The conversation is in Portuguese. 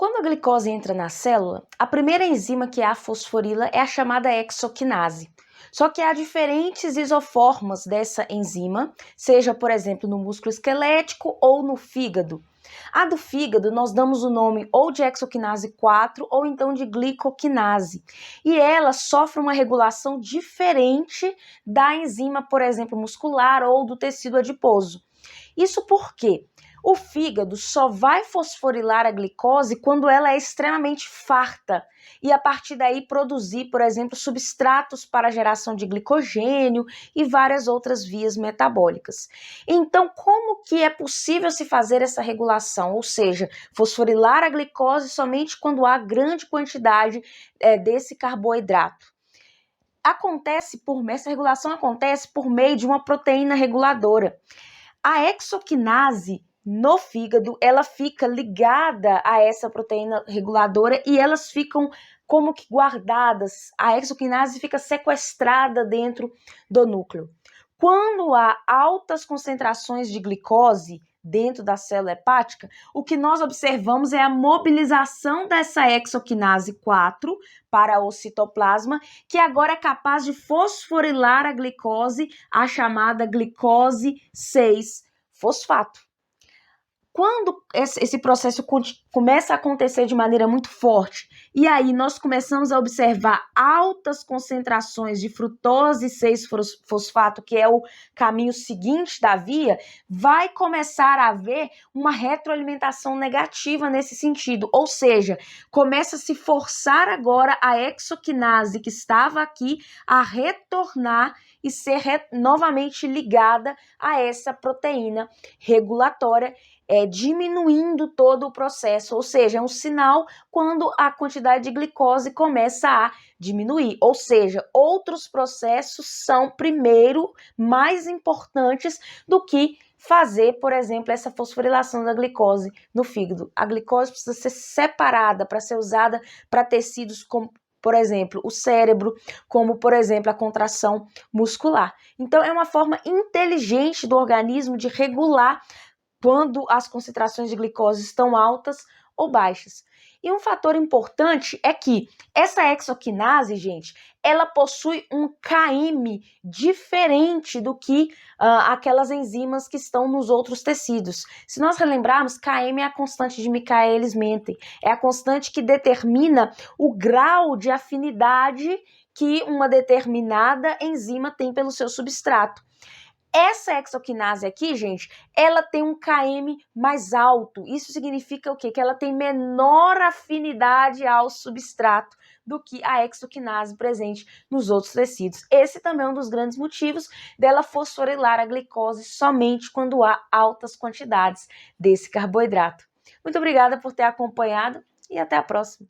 Quando a glicose entra na célula, a primeira enzima que a fosforila é a chamada hexoquinase. Só que há diferentes isoformas dessa enzima, seja, por exemplo, no músculo esquelético ou no fígado. A do fígado nós damos o nome ou de hexoquinase 4 ou então de glicoquinase. E ela sofre uma regulação diferente da enzima, por exemplo, muscular ou do tecido adiposo. Isso porque o fígado só vai fosforilar a glicose quando ela é extremamente farta e a partir daí produzir, por exemplo, substratos para a geração de glicogênio e várias outras vias metabólicas. Então, como que é possível se fazer essa regulação? Ou seja, fosforilar a glicose somente quando há grande quantidade desse carboidrato. Essa regulação acontece por meio de uma proteína reguladora. A hexoquinase no fígado, ela fica ligada a essa proteína reguladora e elas ficam como que guardadas. A hexoquinase fica sequestrada dentro do núcleo. Quando há altas concentrações de glicose dentro da célula hepática, o que nós observamos é a mobilização dessa hexoquinase 4 para o citoplasma, que agora é capaz de fosforilar a glicose, a chamada glicose 6-fosfato. Quando esse processo começa a acontecer de maneira muito forte, e aí nós começamos a observar altas concentrações de frutose 6-fosfato, que é o caminho seguinte da via, vai começar a haver uma retroalimentação negativa nesse sentido, ou seja, começa a se forçar agora a hexoquinase que estava aqui a retornar e ser novamente ligada a essa proteína regulatória, diminuindo todo o processo, ou seja, é um sinal quando a quantidade de glicose começa a diminuir, ou seja, outros processos são primeiro mais importantes do que fazer, por exemplo, essa fosforilação da glicose no fígado. A glicose precisa ser separada para ser usada para tecidos como, por exemplo, o cérebro, como, por exemplo, a contração muscular. Então, é uma forma inteligente do organismo de regular quando as concentrações de glicose estão altas ou baixas. E um fator importante é que essa hexoquinase, gente, ela possui um KM diferente do que aquelas enzimas que estão nos outros tecidos. Se nós relembrarmos, KM é a constante de Michaelis-Menten, é a constante que determina o grau de afinidade que uma determinada enzima tem pelo seu substrato. Essa hexoquinase aqui, gente, ela tem um KM mais alto. Isso significa o quê? Que ela tem menor afinidade ao substrato do que a hexoquinase presente nos outros tecidos. Esse também é um dos grandes motivos dela fosforilar a glicose somente quando há altas quantidades desse carboidrato. Muito obrigada por ter acompanhado e até a próxima.